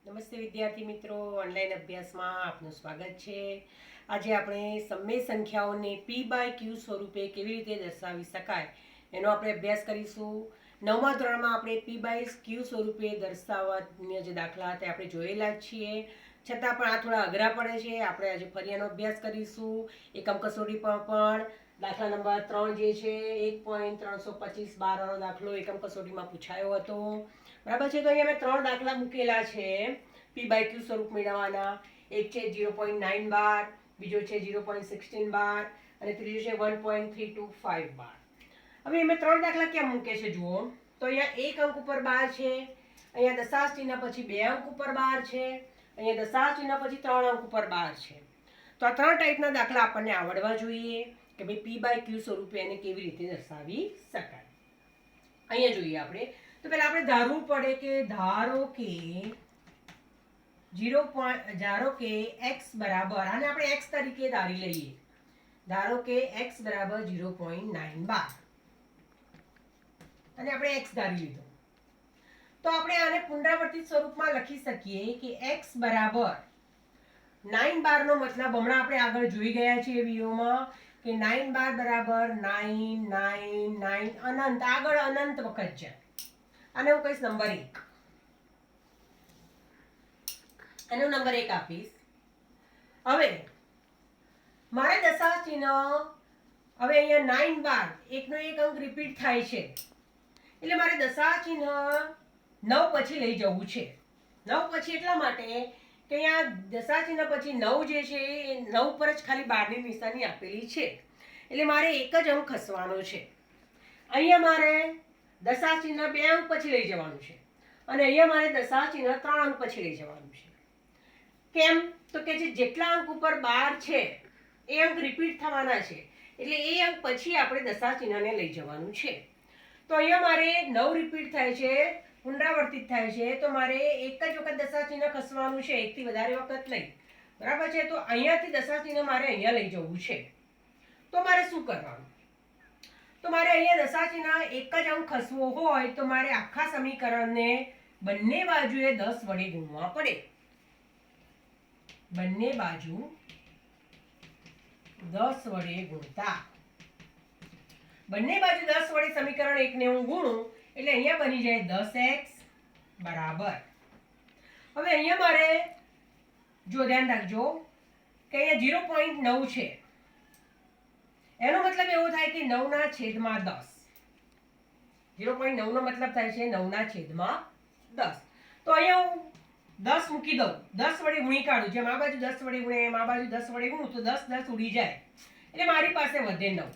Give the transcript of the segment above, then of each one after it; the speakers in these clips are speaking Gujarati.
નમસ્તે વિદ્યાર્થી મિત્રો, ઓનલાઈન અભ્યાસમાં આપનું સ્વાગત છે. આજે આપણે સમય સંખ્યાઓને પી બાય ક્યુ સ્વરૂપે કેવી રીતે દર્શાવી શકાય એનો આપણે અભ્યાસ કરીશું. નવમા ધોરણમાં આપણે પી બાય ક્યુ સ્વરૂપે દર્શાવવાના જે દાખલા હતા આપણે જોયેલા જ છીએ, છતાં પણ આ થોડા અઘરા પડે છે. આપણે આજે ફરી એનો અભ્યાસ કરીશું. એકમ કસોટી પણ દાખલા નંબર 3 જે છે 1.325 12 દાખલો એકમ કસોટીમાં પૂછાયો હતો. બરાબર છે. તો અહીંયા મેં 3 દાખલા મૂકેલા છે પી બાય ક્યુ સ્વરૂપ મેળવવાના. એક છે 0.9 બાર, બીજો છે 0.16 બાર અને ત્રીજો છે 1.325 બાર. હવે મેં 3 દાખલા ક્યાં મૂકે છે જુઓ. તો અહીંયા એક અંક ઉપર બાર છે, અહીંયા દશાંશ ચિહ્ન પછી 2 અંક ઉપર બાર છે, અહીંયા દશાંશ ચિહ્ન પછી 3 અંક ઉપર બાર છે. તો આ 3 ટાઈપના દાખલા આપણને આવડવા જોઈએ કે ભાઈ પી બાય ક્યુ સ્વરૂપે એને કેવી રીતે દર્શાવી શકાય. અહીંયા જોઈએ આપણે. તો પહેલા આપણે ધારવું પડે કે ધારો કે x બરાબર, આને આપણે x તરીકે ધારી લઈએ. ધારો કે x બરાબર 0.9 બાર અને આપણે x ધારી લીધો. તો આપણે આને પુનરાવર્તિત સ્વરૂપમાં લખી શકીએ કે x બરાબર 9 બાર નો મતલબ હમણાં આપણે આગળ જોઈ ગયા છીએ વિડીયોમાં કે 9 બાર બરાબર 9 9 9 અનંત, આગળ અનંત વખત જાય. આને હું કહીશ નંબર 1. આનો નંબર 1 આપીશ. હવે મારે દશાંશ ચિહ્ન, હવે અહીંયા 9 બાર એકનો એક અંક રિપીટ થાય છે એટલે મારે દશાંશ ચિહ્ન 9 પછી લઈ જવું છે. 9 પછી એટલા માટે કે અહીંયા દશાંશ ચિહ્ન પછી 9 જે છે એ 9 પર જ ખાલી 12 ની નિશાની આપેલી છે એટલે મારે એક જ અંક ખસવાનો છે. અહીંયા મારે દશાંશ ચિહ્ન 2 અંક પછી લઈ જવાનું છે અને અહીંયા મારે દશાંશ ચિહ્ન 3 અંક પછી લઈ જવાનું છે. કેમ? તો કે જેટલા અંક ઉપર 12 છે એ અંક રિપીટ થવાના છે એટલે એ અંક પછી આપણે દશાંશ ચિહ્નને લઈ જવાનું છે. તો અહીંયા મારે 9 રિપીટ થાય છે, પુનરાવર્તિત થાય છે, તો મારે એક જ વખત દશાંશ ચિહ્ન ખસવાનું છે, એકથી વધારે વખત નહીં. બરાબર છે. તો અહીંયાથી દશાંશ ચિહ્ન મારે અહીંયા લઈ જવું છે. તો મારે શું કરવાનું? તો મારે અહીંયા દશાંશ ચિહ્ન એક જ અંક ખસવો હોય તો મારે આખા સમીકરણને બંને બાજુએ 10 વડે ગુણવા પડે. બંને બાજુ 10 વડે ગુણતા, બંને બાજુ 10 વડે સમીકરણ એકને હું ગુણું એટલે અહીંયા બની જાય 10x બરાબર. હવે અહીંયા મારે જો ધ્યાન રાખજો કે અહીંયા 0.9 છે, એનો મતલબ એવો થાય કે 9 ના છેદમાં 10. 0.9 નો મતલબ થાય છે 9 ના છેદમાં 10. તો અહીંયા હું 10 મૂકી દઉં, 10 વડે ગુણી કાઢું. જેમ આ બાજુ 10 વડે ગુણે એમ આ બાજુ 10 વડે ગુણું તો 10 10 ઉડી જાય એટલે મારી પાસે વધે 9.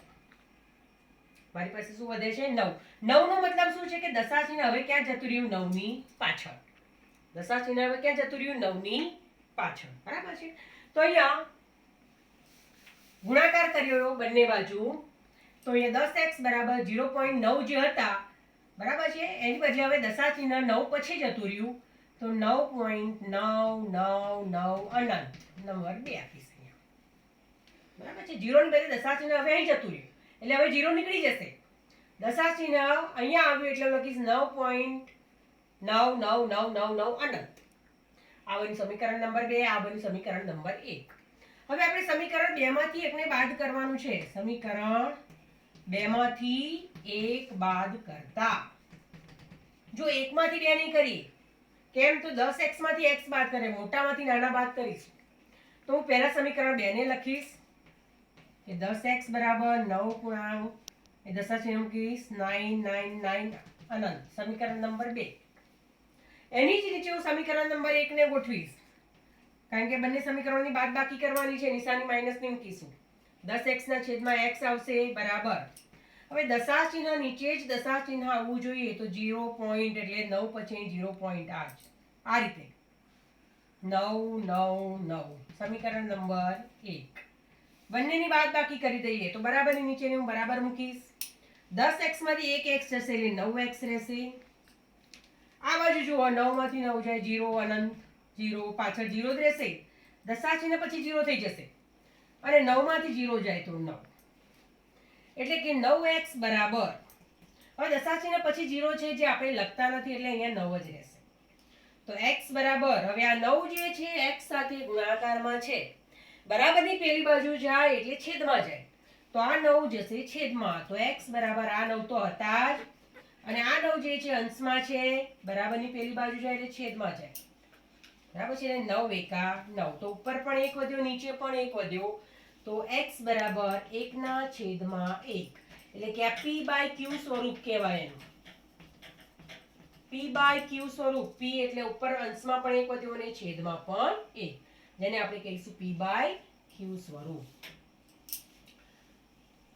મારી પાસે શું વધે છે? 9. 9 નો મતલબ શું છે કે દશાંશ ચિહ્ન હવે ક્યાં જતું રહ્યું? 9 ની પાછળ. દશાંશ ચિહ્ન હવે ક્યાં જતું રહ્યું? 9 ની પાછળ. બરાબર છે. તો અહીંયા ગુણાકાર કર્યો બંને બાજુ તો અહીંયા 10x બરાબર 0.9 જે હતા બરાબર છે એની બદલે હવે દશાંશ ચિહ્ન 9 પછી જતું રહ્યું તો 9.999 અનંત નંબર 2 આપીશ અહીંયા. બરાબર છે. 0 ની બદલે દશાંશ ચિહ્ન હવે અહીં જતું રહ્યું એટલે હવે 0 નીકળી જશે. દશાંશ ચિહ્ન અહીંયા આવ્યું એટલે લખીશ 9.99999 અનંત. આ બન્યું સમીકરણ નંબર 2, આ બન્યું સમીકરણ નંબર 1. હવે આપણે સમીકરણ 2 માંથી એકને બાદ કરવાનું છે. સમીકરણ 2 માંથી 1 બાદ કરતા જો 1 માંથી 2 નહીં કરીએ, કેમ? તો 10x માંથી x બાદ કરે, મોટામાંથી નાના બાદ કરીશું. તો હું પહેલા સમીકરણ 2 ને લખીશ કે 10x બરાબર 9 પૂર્ણાંક એ દશાંશ ચિહ્ન મૂકીશ 999 અનંત. સમીકરણ નંબર 2. એની જ નીચે હું સમીકરણ નંબર 1 ને ગોઠવીશ કારણ કે બંને સમીકરણોની બાદબાકી કરવાની છે, નિશાની માઈનસ ની મૂકીશું. 10x ના છેદમાં x આવશે બરાબર. હવે દશાંશ ચિહ્ન નીચે જ દશાંશ ચિહ્ન આવવું જોઈએ તો 0 પોઈન્ટ એટલે 9 પછી 0 પોઈન્ટ આ રીતે 999. સમીકરણ નંબર 1. બંનેની બાદબાકી કરી દઈએ તો બરાબરની નીચે હું બરાબર મૂકીશ. 10x માંથી 1x જશે એટલે 9x રહેશે. આ બાજુ જુઓ 9 માંથી 9 જાય 0 અનંત 0, પાછળ 0 જ રહેશે. દશાંશ ચિહ્ન પછી 0 થઈ જશે અને 9 માંથી 0 જાય તો 9 એટલે કે 9x બરાબર. હવે દશાંશ ચિહ્ન પછી 0 છે જે આપણે લખતા નથી એટલે અહીંયા 9 જ રહેશે. તો x બરાબર, હવે આ 9 જે છે x સાથે ગુણાકારમાં છે, બરાબરની પેલી બાજુ જાય એટલે છેદમાં જાય, તો આ 9 જશે છેદમાં, તો x બરાબર આ 9 તો હતા જ, અને આ 9 જે છે અંશમાં છે, બરાબરની પેલી બાજુ જાય એટલે છેદમાં જાય, બરાબર છે. 9 એકા 9, તો ઉપર પણ 1 વધ્યો, નીચે પણ 1 વધ્યો, તો x બરાબર 1/1, એટલે કે આ p/q સ્વરૂપ કહેવાય એનું. p/q સ્વરૂપ, p એટલે ઉપર અંશમાં પણ 1 વધ્યો અને છેદમાં પણ 1, જેને આપણે કહીશું p/q સ્વરૂપ.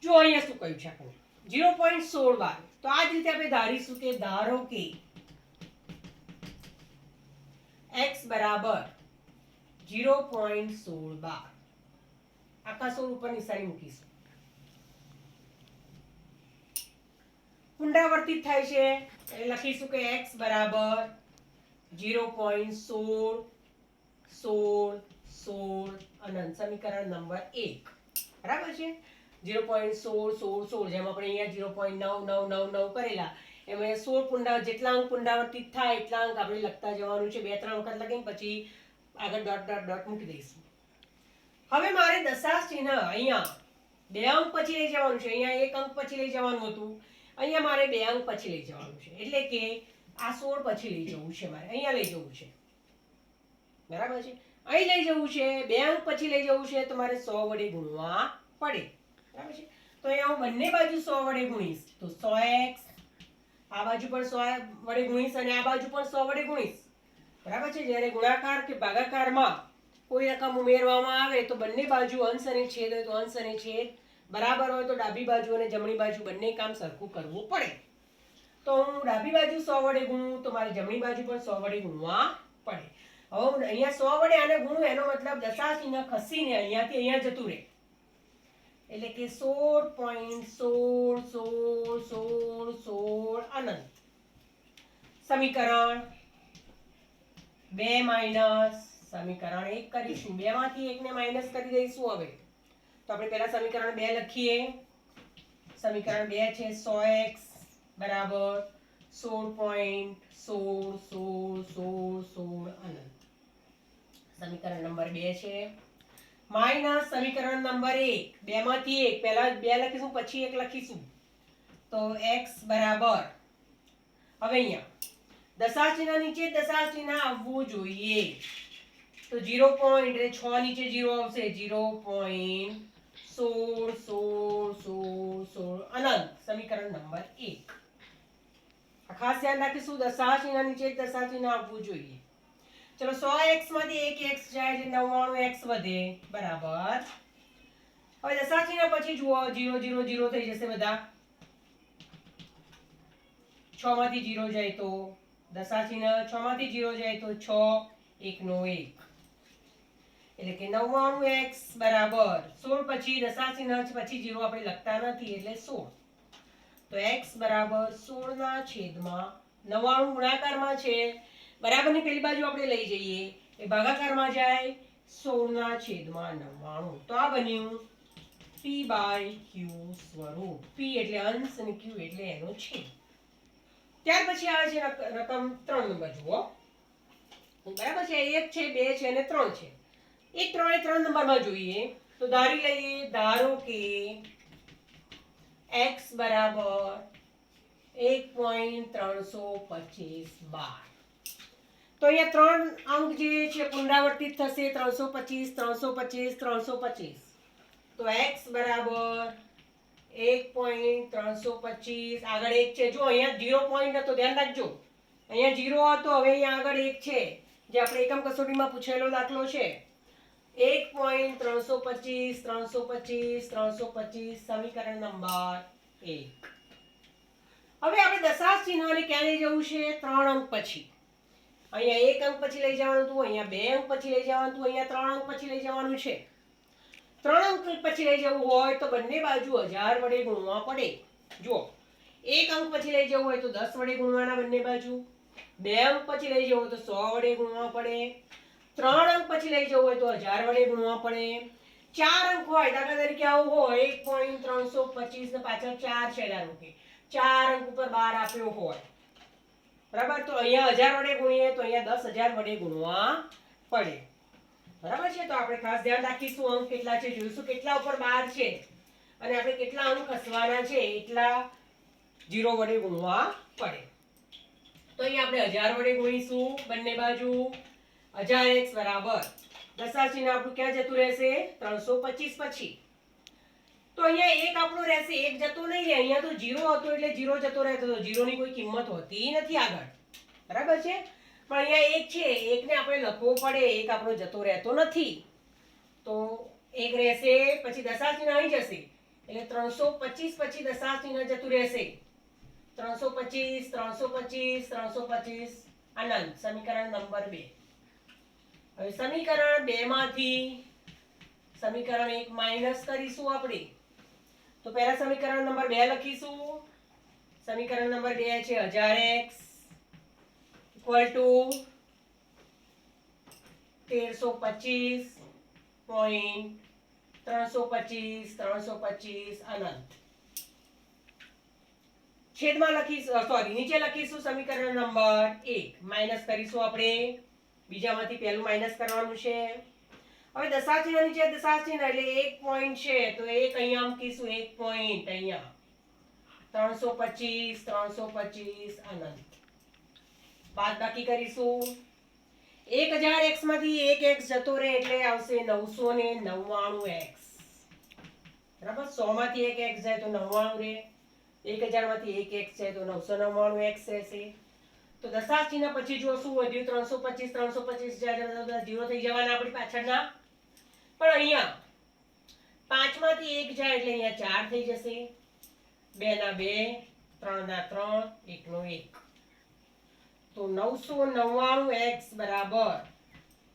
જો અહીંયા શું કહ્યું છે આપણે 0.16 બાર, તો આ જ રીતે આપણે ધારીશું કે ધારો કે x બરાબર 0.16 બાર, આખા 16 ઉપર નિશાની મૂકીશું. પુનરાવર્તિત થાય છે એટલે લખીશું કે x બરાબર 0.16 16 16 અનંત, સમીકરણ નંબર 1, બરાબર છે. 0.16 16 16, જેમ આપણે અહીંયા 0.9999 કરેલા એમ 16 જેટલા અંક પુનરાવર્તિત થાય એટલા અંક આપણે લખતા જવાનું છે, 2-3 વખત લખીને પછી આગળ ડોટ ડોટ ડોટ મૂકી દઈશું. હવે મારે દશાંશ ચિહ્ન અહીંયા 2 અંક પછી લઈ જવાનું છે, અહીંયા 1 અંક પછી લઈ જવાનું હતું, અહીંયા મારે 2 અંક પછી લઈ જવાનું છે, એટલે કે આ 16 પછી લઈ જવું છે, મારે અહીંયા લઈ જવું છે, બરાબર છે. અહીં લઈ જવું છે, 2 અંક પછી લઈ જવું છે, તો મારે 100 વડે ગુણવા પડે, બરાબર છે. તો અહીંયા હું બંને બાજુ 100 વડે ગુણીશ, તો 100x, આ બાજુ પણ 100 વડે ગુણીશ અને આ બાજુ પણ 100 વડે ગુણીશ, બરાબર છે. જ્યારે ગુણાકાર કે ભાગાકારમાં કોઈ રકમ ઉમેરવામાં આવે તો બંને બાજુ અંશ અને છેદ હોય તો અંશ અને છેદ બરાબર હોય તો ડાબી બાજુ અને જમણી બાજુ બંને કામ સરખું કરવું પડે. તો હું ડાબી બાજુ 100 વડે ગુણું તો મારી જમણી બાજુ પણ 100 વડે ગુણવા પડે. હવે અહીંયા 100 વડે આને ગુણું, એનો મતલબ દશાંશ ચિહ્ન ખસીને અહીંયાથી અહીંયા જતું રહે, એટલે કે 16.16 16 16 16 અનંત. સમીકરણ 2 માઈનસ સમીકરણ 1 કરીશું, 2 માંથી 1 ને માઈનસ કરી દઈશું. હવે તો આપણે પહેલા સમીકરણ 2 લખીએ. સમીકરણ 2 છે 100x બરાબર 16.16 16 16 16 અનંત. સમીકરણ નંબર 2 છે માઈનસ સમીકરણ નંબર 1, 2 માંથી 1, પહેલા 2 લખીશું પછી 1 લખીશું, તો x બરાબર, હવે અહીંયા દશાંશ ચિહ્ન નીચે દશાંશ ચિહ્ન આવવું જોઈએ, તો 0 પોઈન્ટ એટલે 6 નીચે 0 આવશે, 0.16 16 16 16 અનંત. સમીકરણ નંબર 1, ખાસ ધ્યાન રાખીશું દશાંશ ચિહ્ન નીચે દશાંશ ચિહ્ન આવવું જોઈએ. ચલો 100x માંથી 1x જાય એટલે 99x વધે, બરાબર. હવે દશાંશ ચિહ્ન પછી જુઓ 0 0 0 થઈ જશે બધા, 6 માંથી 0 જાય તો દશાંશ ચિહ્ન 6 માંથી 0 જાય તો 6 1 નો 1, એટલે કે 99x બરાબર 16 પછી દશાંશ ચિહ્ન પછી 0 આપણે લખતા નથી એટલે 16, તો x બરાબર 16 ના છેદમાં 99 ગુણાકારમાં છે, બરાબરની પેલી બાજુ આપણે લઈ જઈએ એ ભાગાકારમાં જાય, 16 ના છેદમાં 99, તો આ બન્યું p/q સ્વરૂપ. p એટલે અંશ અને q એટલે એનો છેદ. ત્યાર પછી આવે છે રકમ 3 નંબર. જુઓ, બરાબર છે, 1 છે 2 છે અને 3 છે. 1 3 એ 3 નંબરમાં જોઈએ તો ધારી લઈએ, ધારો કે x બરાબર 1.325 બાર, તો અહીંયા 3 અંક જે છે પુનરાવર્તિત થશે, 325 325 325, તો x બરાબર 1.325, આગળ 1 છે. જો અહીંયા 0 પોઈન્ટ હતો, ધ્યાન રાખજો, અહીંયા 0 હતો, હવે અહીંયા આગળ 1 છે, જે આપણે એકમ કસોટીમાં પૂછેલો દાખલો છે. 1.325 325 325, સમીકરણ નંબર 1. હવે આપણે દશાંશ ચિહ્નને ક્યાં લઈ જવું છે? 3 અંક પછી. અહીંયા 1 અંક પછી લઈ જવાનું હતું, અહીંયા 2 અંક પછી લઈ જવાનું હતું, અહીંયા 3 અંક પછી લઈ જવાનું છે. 3 અંક પછી લઈ જવું હોય તો બંને બાજુ 1000 વડે ગુણવા પડે. જુઓ, 1 અંક પછી લઈ જવું હોય તો 10 વડે ગુણવાના બંને બાજુ, 2 અંક પછી લઈ જવું હોય તો 100 વડે ગુણવા પડે, 3 અંક પછી લઈ જવું હોય તો 1000 વડે ગુણવા પડે. 4 અંક હોય, દાખલા તરીકે આવું હોય 1.325 ને પાછળ 4 છે, ધારો કે 4 અંક ઉપર 12 આપ્યો હોય બરાબર. તો અહીંયા 1000 વડે ગુણીએ તો અહીંયા 10,000 વડે ગુણવા પડે. બરાબર છે. તો આપણે ખાસ ધ્યાન રાખીશું અંક કેટલા છે જોઈશું કેટલા ઉપર 12 છે અને આપણે કેટલા અંક ખસવાના છે એટલા 0 વડે ગુણવા પડે. તો અહીંયા આપણે 1000 વડે ગુણીશું બંને બાજુ. 1000x બરાબર દશાંશ ચિહ્ન આપણું ક્યાં જતું રહેશે 325 પછી. તો અહીંયા એક આપણું રહેશે એક જતો નહીં રહે. અહીંયા તો 0 હતો એટલે 0 જતો રહેતો તો 0 ની કોઈ કિંમત હોતી નથી આગળ. બરાબર છે. પણ અહીંયા એક છે એકને આપણે લખવો પડે એક આપણો જતો રહેતો નથી તો એક રહેશે પછી દશાંશ ચિહ્ન આવી જશે એટલે 325 પછી દશાંશ ચિહ્ન જતું રહેશે 325 325 325 અનંત. સમીકરણ નંબર 2. હવે સમીકરણ 2 માંથી સમીકરણ 1 માઈનસ કરીશું આપણે. તો પહેલા સમીકરણ નંબર 2 લખીશું. સમીકરણ નંબર 2 છે 1000x equal to 1325.325 અનંત. છેદમાં લખીશું સોરી નીચે લખીશું સમીકરણ નંબર 1 માઈનસ કરીશું આપણે. બીજામાંથી પહેલું માઈનસ કરવાનું છે. હવે દશાંશ ચિહ્ન નીચે દશાંશ ચિહ્ન એટલે 1 પોઈન્ટ છે તો 1 અહીંયા મૂકીશું 1 પોઈન્ટ અહીંયા 325 325 અનંત. બાદબાકી કરીશું. 1000x માંથી 1x જતો રહે એટલે આવશે 999x. બરાબર. 100 માંથી 1x જાય તો 99 રહે. 1000 માંથી 1x જાય તો 999x રહેશે. તો દશાંશ ચિહ્ન પછી જો શું વધ્યું 325 325 જ્યારે 0 થઈ જવાના આપણી પાછળના. પણ અહીંયા 5 માંથી 1 જાય એટલે અહીંયા 4 થઈ જશે. 2 ના 2 3 ના 3 1 નો 1. તો 999x બરાબર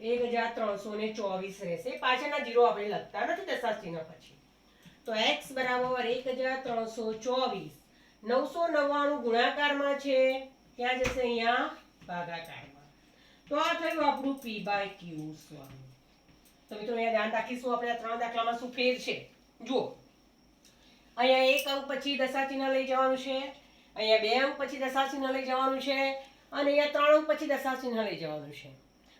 1324 રહેશે. પાછળના 0 આપણે લખતા નથી દશાંશ ચિહ્ન પછી. તો x બરાબર 1324. 999 ગુણાકારમાં છે ક્યાં જશે અહીંયા ભાગાકારમાં. તો આ થયું આપણું p/q સ્વરૂપ. તો મિત્રો અહીંયા ધ્યાન રાખીશું આપણે આ ત્રણ દાખલામાં શું ફેર છે. જુઓ અહીંયા એક અંક પછી દશાંશ ચિહ્ન લઈ જવાનું છે. અહીંયા બે અંક પછી દશાંશ ચિહ્ન લઈ જવાનું છે અને અહીંયા 3 અંક પછી દશાંશ ચિહ્ન લઈ જવાનું છે.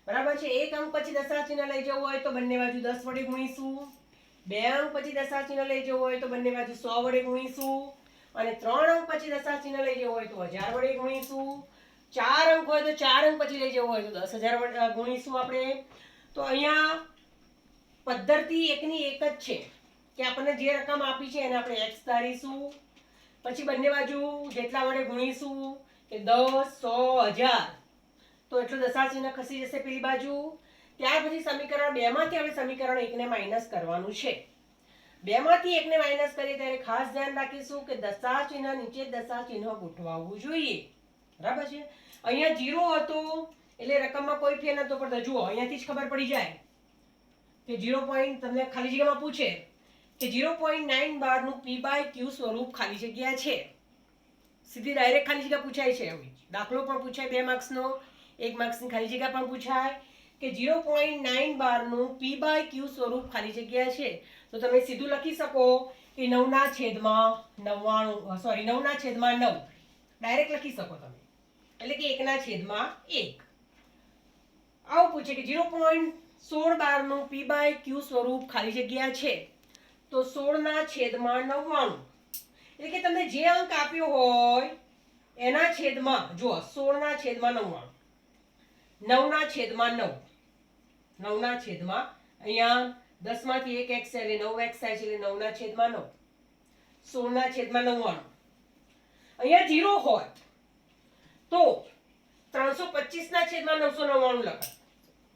બરાબર છે. એક અંક પછી દશાંશ ચિહ્ન લઈ જવું હોય તો બંને બાજુ 10 વડે ગુણીશું. બે અંક પછી દશાંશ ચિહ્ન લઈ જવું હોય તો બંને બાજુ 100 વડે ગુણીશું અને 3 અંક પછી દશાંશ ચિહ્ન લઈ જવું હોય તો 1000 વડે ગુણીશું. 4 અંક હોય તો 4 અંક પછી લઈ જવું હોય તો 10000 વડે ગુણીશું આપણે. તો અહીંયા પદ્ધતિ એકની એક જ છે કે આપણને જે રકમ આપી છે એને આપણે x ધારીશું પછી બંને બાજુ જેટલા વડે ગુણીશું કે 10 100 1000 તો એટલું દશાંશ ચિહ્ન ખસી જશે પેલી બાજુ. ત્યાર પછી સમીકરણ 2 માંથી આપણે સમીકરણ 1 ને માઈનસ કરવાનું છે. 2 માંથી 1 ને માઈનસ કરીએ ત્યારે ખાસ ધ્યાન રાખીશું કે દશાંશ ચિહ્ન નીચે દશાંશ ચિહ્ન ગોઠવાવવું જોઈએ. બરાબર છે. અહીંયા 0 હતો એટલે રકમમાં કોઈ ફેર નતો પડતો. જુઓ અહીંયાથી જ ખબર પડી જાય કે 0 પોઈન્ટ તમને ખાલી જગ્યામાં પૂછે કે 0.9 નું p/q સ્વરૂપ ખાલી જગ્યા છે. સીધી ડાયરેક્ટ ખાલી જગ્યા પૂછાય છે. હવે દાખલો પણ પૂછાય 2 માર્ક્સનો 1 માર્ક્સની ખાલી જગ્યા પણ પૂછાય કે 0.9 નું p/q સ્વરૂપ ખાલી જગ્યા છે. તો તમે સીધું લખી શકો કે 9/99 સોરી 9/9 ડાયરેક્ટ લખી શકો તમે એટલે કે 1/1. આવું પૂછે કે 0.16 નું p/q સ્વરૂપ ખાલી જગ્યા છે તો 16/99 એટલે કે તમને જે અંક આપ્યો હોય એના છેદમાં જો 16/99 9/9 9/9 અહીંયા 10 માંથી 1x એટલે 9x થાય છે એટલે 9/9 16/99 અહીંયા 0 હોય તો 325/999 લખાય.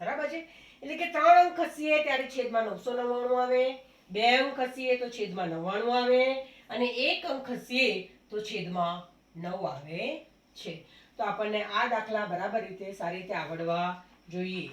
બરાબર છે. એટલે કે 3 અંક ખસીએ ત્યારે છેદમાં 999 આવે, 2 અંક ખસીએ તો છેદમાં 99 આવે અને 1 અંક ખસીએ તો છેદમાં 9 આવે છે. તો આપણને આ દાખલા બરાબર રીતે સારી રીતે આવડવા જોઈએ.